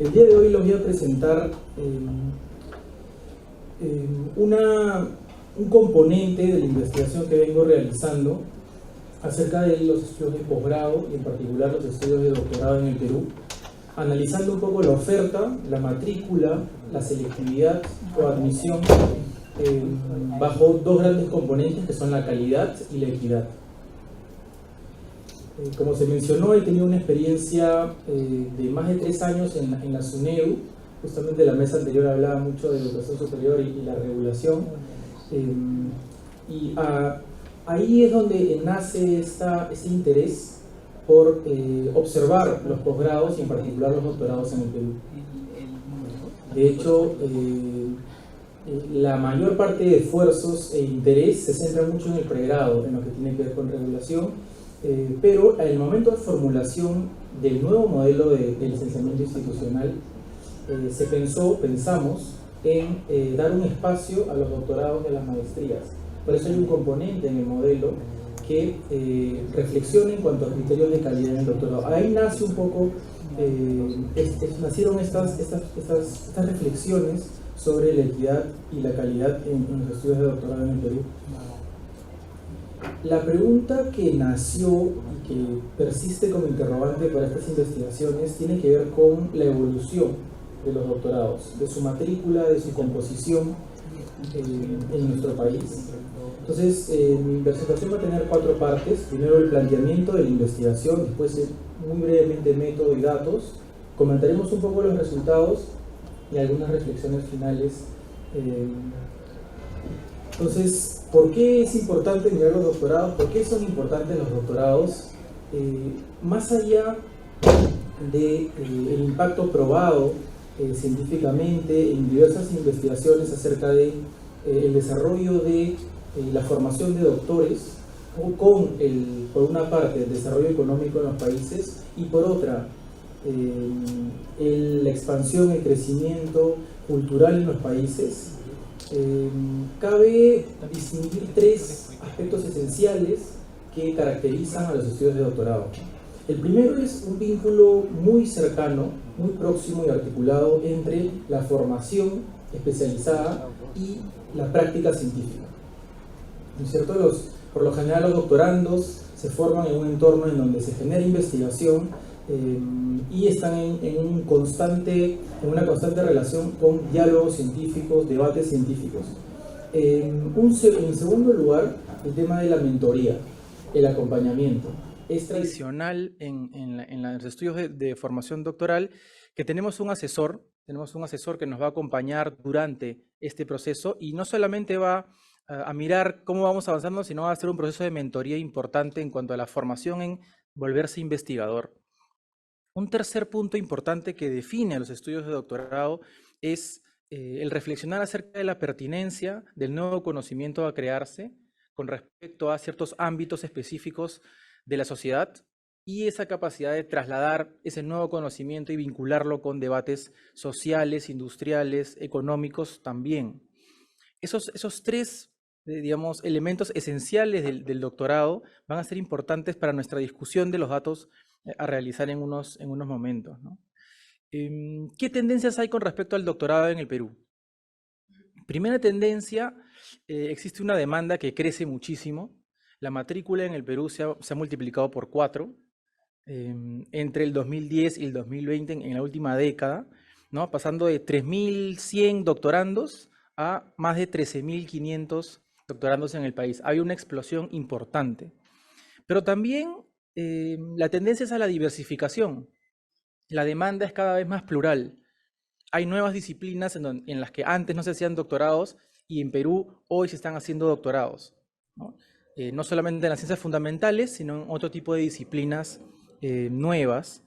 El día de hoy les voy a presentar un componente de la investigación que vengo realizando acerca de los estudios de posgrado y en particular los estudios de doctorado en el Perú, analizando un poco la oferta, la matrícula, la selectividad o admisión bajo dos grandes componentes que son la calidad y la equidad. Como se mencionó, he tenido una experiencia de más de 3 años en la SUNEDU. Justamente la mesa anterior hablaba mucho de educación superior y la regulación. Ahí es donde nace este interés por observar los posgrados y en particular los doctorados en el Perú. De hecho, la mayor parte de esfuerzos e interés se centra mucho en el pregrado, en lo que tiene que ver con regulación, pero en el momento de formulación del nuevo modelo de licenciamiento institucional, pensamos en dar un espacio a los doctorados y a las maestrías. Por eso hay un componente en el modelo que reflexiona en cuanto a criterios de calidad en el doctorado. Ahí nace un poco, nacieron estas reflexiones sobre la equidad y la calidad en los estudios de doctorado en el Perú. La pregunta que nació y que persiste como interrogante para estas investigaciones tiene que ver con la evolución de los doctorados, de su matrícula, de su composición en nuestro país. Entonces, mi presentación va a tener 4 partes. Primero, el planteamiento de la investigación, después, muy brevemente, método y datos. Comentaremos un poco los resultados y algunas reflexiones finales. Entonces, ¿por qué es importante mirar los doctorados? ¿Por qué son importantes los doctorados? Más allá del impacto probado científicamente en diversas investigaciones acerca de el desarrollo de la formación de doctores, por una parte, el desarrollo económico en los países y por otra, la expansión, el crecimiento cultural en los países, cabe distinguir 3 aspectos esenciales que caracterizan a los estudios de doctorado. El primero es un vínculo muy cercano, muy próximo y articulado entre la formación especializada y la práctica científica. ¿No es cierto? Por lo general los doctorandos se forman en un entorno en donde se genera investigación y están en una constante relación con diálogos científicos, debates científicos. En segundo lugar, el tema de la mentoría, el acompañamiento. Es tradicional en los estudios de formación doctoral que tenemos un asesor que nos va a acompañar durante este proceso y no solamente va a mirar cómo vamos avanzando, sino va a hacer un proceso de mentoría importante en cuanto a la formación en volverse investigador. Un tercer punto importante que define a los estudios de doctorado es el reflexionar acerca de la pertinencia del nuevo conocimiento a crearse con respecto a ciertos ámbitos específicos de la sociedad y esa capacidad de trasladar ese nuevo conocimiento y vincularlo con debates sociales, industriales, económicos también. Esos 3 digamos, elementos esenciales del doctorado van a ser importantes para nuestra discusión de los datos a realizar en unos momentos, ¿no? ¿Qué tendencias hay con respecto al doctorado en el Perú? Primera tendencia, existe una demanda que crece muchísimo. La matrícula en el Perú se ha multiplicado por 4 entre el 2010 y el 2020 en la última década, ¿no? Pasando de 3.100 doctorandos a más de 13.500 doctorandos en el país. Hay una explosión importante. Pero también la tendencia es a la diversificación. La demanda es cada vez más plural. Hay nuevas disciplinas en las que antes no se hacían doctorados y en Perú hoy se están haciendo doctorados, ¿no? No solamente en las ciencias fundamentales, sino en otro tipo de disciplinas nuevas.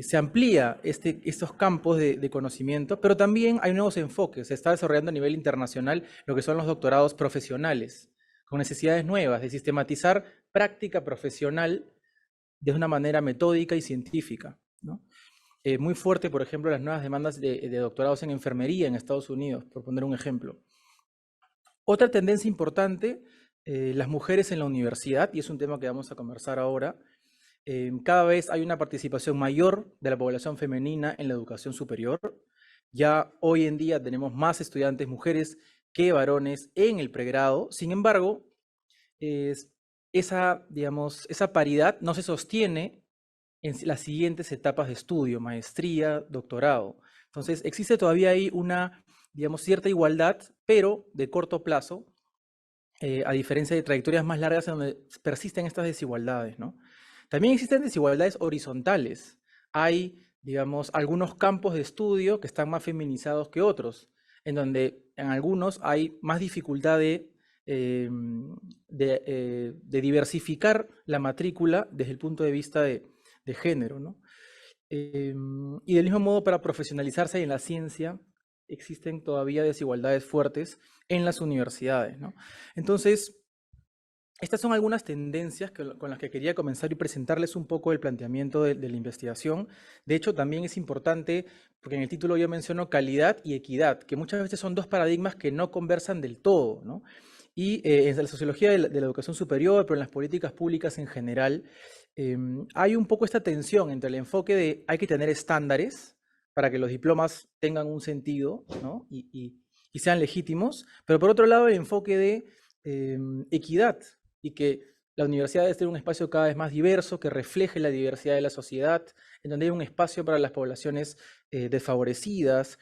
Se amplía estos campos de conocimiento, pero también hay nuevos enfoques. Se está desarrollando a nivel internacional lo que son los doctorados profesionales, con necesidades nuevas de sistematizar práctica profesional de una manera metódica y científica, ¿no? Muy fuerte, por ejemplo, las nuevas demandas de doctorados en enfermería en Estados Unidos, por poner un ejemplo. Otra tendencia importante, las mujeres en la universidad, y es un tema que vamos a conversar ahora. Cada vez hay una participación mayor de la población femenina en la educación superior. Ya hoy en día tenemos más estudiantes mujeres que varones en el pregrado. Sin embargo, digamos, esa paridad no se sostiene en las siguientes etapas de estudio, maestría, doctorado. Entonces, existe todavía ahí una, digamos, cierta igualdad, pero de corto plazo, a diferencia de trayectorias más largas en donde persisten estas desigualdades, ¿no? También existen desigualdades horizontales. Hay, digamos, algunos campos de estudio que están más feminizados que otros, en donde en algunos hay más dificultad de diversificar la matrícula desde el punto de vista de género, ¿no? Y del mismo modo, para profesionalizarse en la ciencia, existen todavía desigualdades fuertes en las universidades, ¿no? Entonces, estas son algunas tendencias con las que quería comenzar y presentarles un poco el planteamiento de la investigación. De hecho, también es importante, porque en el título yo menciono calidad y equidad, que muchas veces son dos paradigmas que no conversan del todo, ¿no? Y en la sociología de la educación superior, pero en las políticas públicas en general, hay un poco esta tensión entre el enfoque de hay que tener estándares para que los diplomas tengan un sentido, ¿no? Y sean legítimos, pero por otro lado el enfoque de equidad, y que la universidad debe ser un espacio cada vez más diverso, que refleje la diversidad de la sociedad, en donde hay un espacio para las poblaciones desfavorecidas,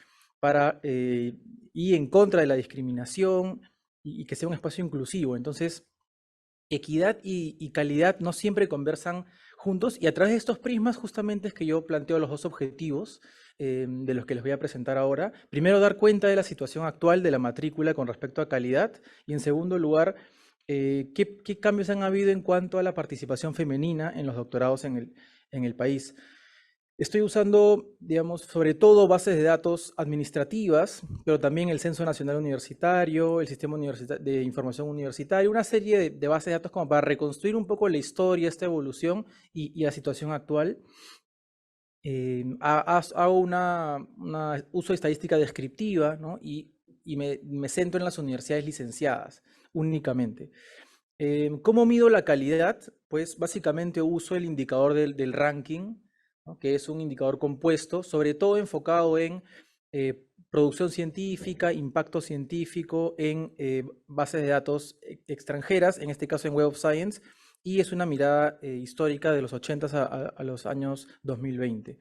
y en contra de la discriminación, y que sea un espacio inclusivo. Entonces, equidad y calidad no siempre conversan juntos, y a través de estos prismas justamente es que yo planteo los dos objetivos de los que les voy a presentar ahora. Primero, dar cuenta de la situación actual de la matrícula con respecto a calidad, y en segundo lugar, ¿qué cambios han habido en cuanto a la participación femenina en los doctorados en el país? Estoy usando, digamos, sobre todo bases de datos administrativas, pero también el Censo Nacional Universitario, el Sistema de Información Universitaria, una serie de bases de datos como para reconstruir un poco la historia, esta evolución y la situación actual. Hago una uso de estadística descriptiva, ¿no? Y me centro en las universidades licenciadas únicamente. ¿Cómo mido la calidad? Pues básicamente uso el indicador del ranking, ¿no? Que es un indicador compuesto, sobre todo enfocado en producción científica, impacto científico en bases de datos extranjeras, en este caso en Web of Science, y es una mirada histórica de los 80 a los años 2020.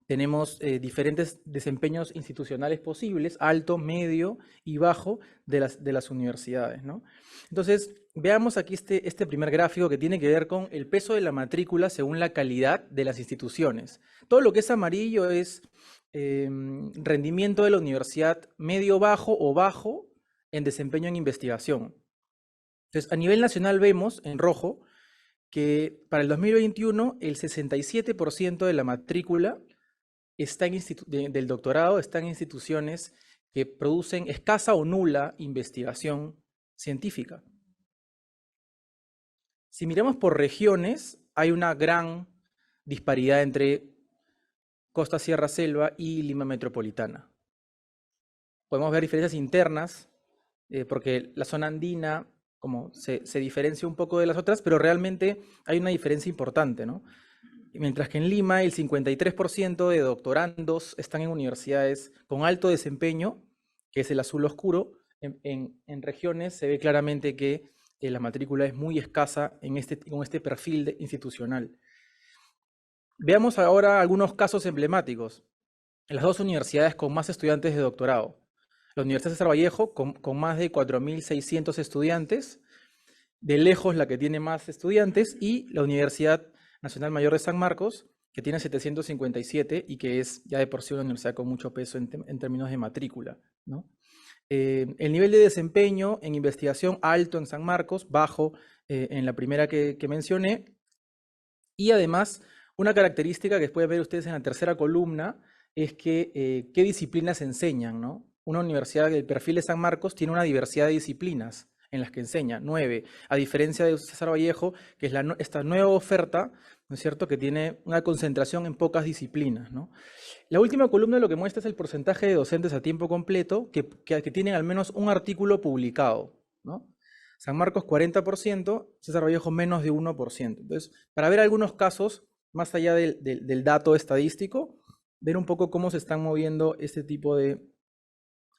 Tenemos diferentes desempeños institucionales posibles, alto, medio y bajo de las universidades, ¿no? Entonces, veamos aquí este primer gráfico que tiene que ver con el peso de la matrícula según la calidad de las instituciones. Todo lo que es amarillo es rendimiento de la universidad medio-bajo o bajo en desempeño en investigación. Entonces, a nivel nacional vemos en rojo que para el 2021 el 67% de la matrícula del doctorado está en instituciones que producen escasa o nula investigación científica. Si miramos por regiones, hay una gran disparidad entre Costa Sierra Selva y Lima Metropolitana. Podemos ver diferencias internas, porque la zona andina como se diferencia un poco de las otras, pero realmente hay una diferencia importante, ¿no? Mientras que en Lima el 53% de doctorandos están en universidades con alto desempeño, que es el azul oscuro. En regiones se ve claramente que la matrícula es muy escasa con este perfil institucional. Veamos ahora algunos casos emblemáticos. En las dos universidades con más estudiantes de doctorado. La Universidad César Vallejo, con más de 4.600 estudiantes, de lejos la que tiene más estudiantes, y la Universidad Nacional Mayor de San Marcos, que tiene 757 y que es ya de por sí una universidad con mucho peso en términos de matrícula, ¿no? El nivel de desempeño en investigación alto en San Marcos, bajo en la primera que mencioné, y además una característica que pueden ver ustedes en la tercera columna es que qué disciplinas se enseñan, ¿no? Una universidad del perfil de San Marcos tiene una diversidad de disciplinas en las que enseña, 9, a diferencia de César Vallejo, que es esta nueva oferta, ¿no es cierto?, que tiene una concentración en pocas disciplinas, ¿no? La última columna lo que muestra es el porcentaje de docentes a tiempo completo que tienen al menos un artículo publicado, ¿no? San Marcos 40%, César Vallejo menos de 1%. Entonces, para ver algunos casos, más allá del dato estadístico, ver un poco cómo se están moviendo este tipo de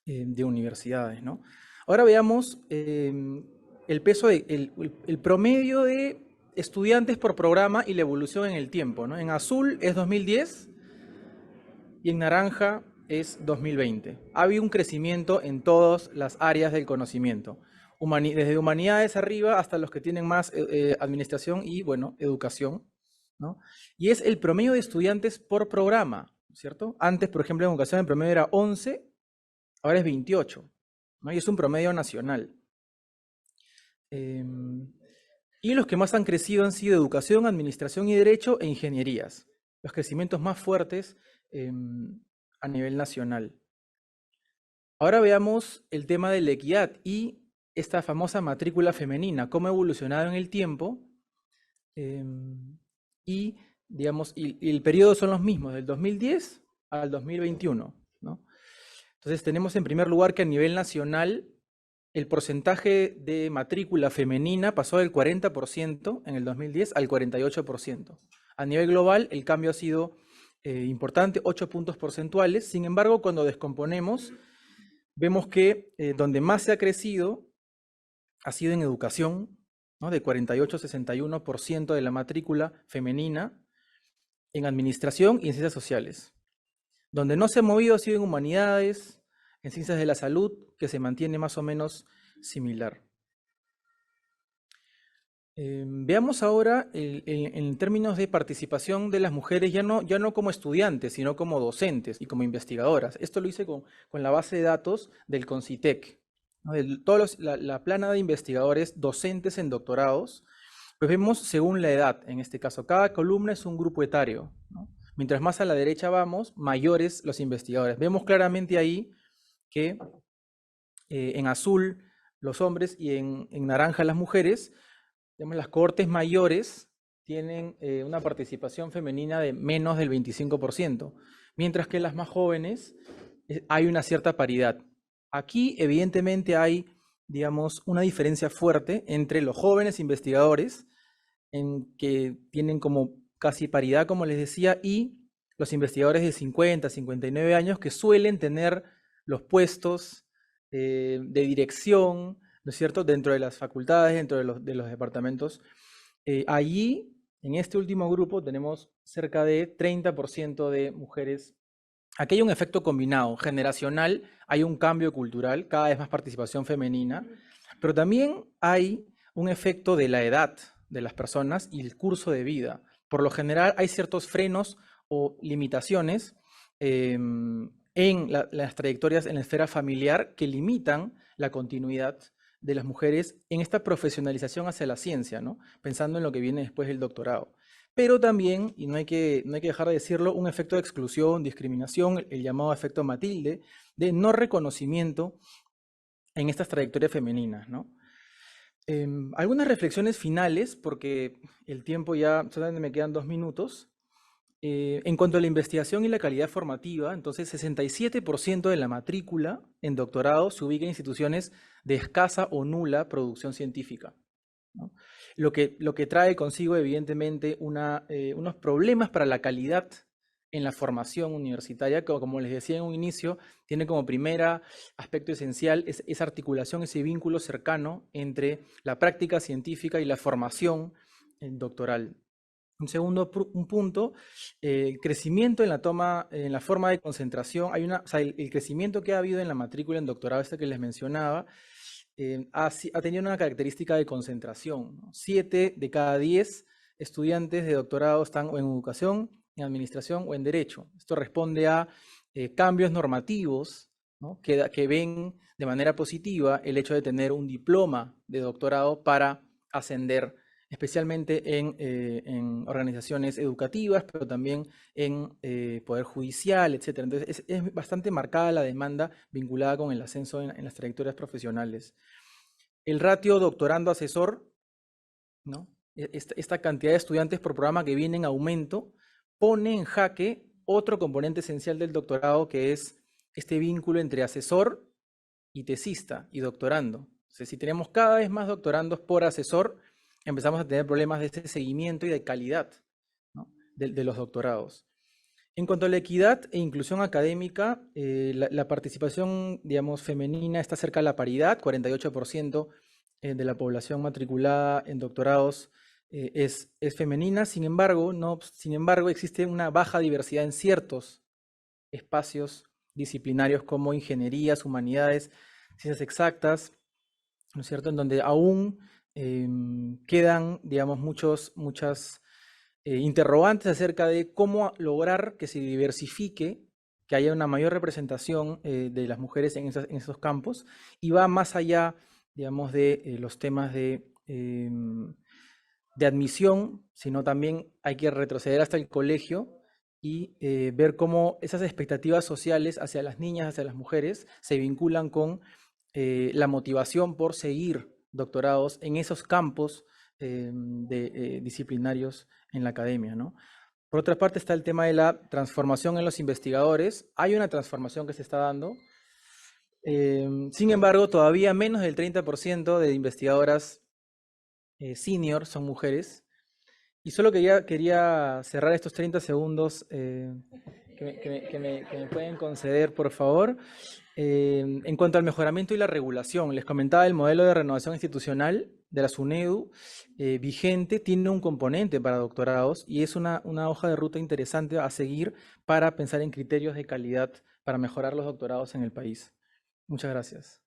universidades, ¿no? Ahora veamos el peso, el promedio de estudiantes por programa y la evolución en el tiempo, ¿no? En azul es 2010 y en naranja es 2020. Ha habido un crecimiento en todas las áreas del conocimiento, desde humanidades arriba hasta los que tienen más administración y, bueno, educación, ¿no? Y es el promedio de estudiantes por programa, ¿cierto? Antes, por ejemplo, en educación el promedio era 11, ahora es 28, ¿no? Y es un promedio nacional. Y los que más han crecido han sido educación, administración y derecho e ingenierías. Los crecimientos más fuertes a nivel nacional. Ahora veamos el tema de la equidad y esta famosa matrícula femenina, cómo ha evolucionado en el tiempo. Y, digamos, y el periodo son los mismos, del 2010 al 2021, ¿no? Entonces tenemos en primer lugar que a nivel nacional el porcentaje de matrícula femenina pasó del 40% en el 2010 al 48%. A nivel global el cambio ha sido importante, 8 puntos porcentuales. Sin embargo, cuando descomponemos, vemos que donde más se ha crecido ha sido en educación, ¿no? De 48 a 61% de la matrícula femenina, en administración y en ciencias sociales. Donde no se ha movido ha sido en humanidades, en ciencias de la salud, que se mantiene más o menos similar. Veamos ahora en términos de participación de las mujeres, ya no como estudiantes, sino como docentes y como investigadoras. Esto lo hice con la base de datos del CONCITEC, ¿no? La plana de investigadores docentes en doctorados, pues vemos según la edad, en este caso, cada columna es un grupo etario, ¿no? Mientras más a la derecha vamos, mayores los investigadores. Vemos claramente ahí que en azul los hombres y en naranja las mujeres. Las cohortes mayores tienen una participación femenina de menos del 25%, mientras que las más jóvenes hay una cierta paridad. Aquí evidentemente hay, digamos, una diferencia fuerte entre los jóvenes investigadores, en que tienen como casi paridad, como les decía, y los investigadores de 50, 59 años que suelen tener los puestos de dirección, ¿no es cierto?, dentro de las facultades, dentro de los departamentos. Allí, en este último grupo, tenemos cerca de 30% de mujeres. Aquí hay un efecto combinado, generacional, hay un cambio cultural, cada vez más participación femenina, pero también hay un efecto de la edad de las personas y el curso de vida. Por lo general hay ciertos frenos o limitaciones en las trayectorias en la esfera familiar que limitan la continuidad de las mujeres en esta profesionalización hacia la ciencia, ¿no? Pensando en lo que viene después del doctorado. Pero también, y no hay que dejar de decirlo, un efecto de exclusión, discriminación, el llamado efecto Matilde, de no reconocimiento en estas trayectorias femeninas, ¿no? Algunas reflexiones finales, porque el tiempo ya solamente me quedan 2 minutos. En cuanto a la investigación y la calidad formativa, entonces 67% de la matrícula en doctorado se ubica en instituciones de escasa o nula producción científica, ¿no? Lo que trae consigo evidentemente unos problemas para la calidad en la formación universitaria, que como les decía en un inicio, tiene como primer aspecto esencial esa articulación, ese vínculo cercano entre la práctica científica y la formación doctoral. Un segundo punto, el crecimiento en la forma de concentración. El crecimiento que ha habido en la matrícula en doctorado, que les mencionaba, ha tenido una característica de concentración, ¿no? 7 de cada 10 estudiantes de doctorado están o en educación, en administración o en derecho. Esto responde a cambios normativos, ¿no?, que ven de manera positiva el hecho de tener un diploma de doctorado para ascender, especialmente en organizaciones educativas, pero también en poder judicial, etc. Entonces es bastante marcada la demanda vinculada con el ascenso en las trayectorias profesionales. El ratio doctorando-asesor, ¿no?, esta cantidad de estudiantes por programa que viene en aumento, pone en jaque otro componente esencial del doctorado, que es este vínculo entre asesor y tesista y doctorando. Entonces, si tenemos cada vez más doctorandos por asesor, empezamos a tener problemas de ese seguimiento y de calidad, ¿no? de los doctorados. En cuanto a la equidad e inclusión académica, la participación, digamos, femenina está cerca de la paridad. 48% de la población matriculada en doctorados es femenina. Sin embargo, existe una baja diversidad en ciertos espacios disciplinarios como ingenierías, humanidades, ciencias exactas, ¿no es cierto?, en donde aún quedan, digamos, muchas interrogantes acerca de cómo lograr que se diversifique, que haya una mayor representación de las mujeres en esos campos, y va más allá, digamos, de los temas de admisión, sino también hay que retroceder hasta el colegio y ver cómo esas expectativas sociales hacia las niñas, hacia las mujeres, se vinculan con la motivación por seguir doctorados en esos campos disciplinarios en la academia, ¿no? Por otra parte está el tema de la transformación en los investigadores. Hay una transformación que se está dando. Sin embargo, todavía menos del 30% de investigadoras senior son mujeres. Y solo quería cerrar estos 30 segundos que me pueden conceder, por favor. En cuanto al mejoramiento y la regulación, les comentaba el modelo de renovación institucional de la SUNEDU vigente tiene un componente para doctorados y es una hoja de ruta interesante a seguir para pensar en criterios de calidad para mejorar los doctorados en el país. Muchas gracias.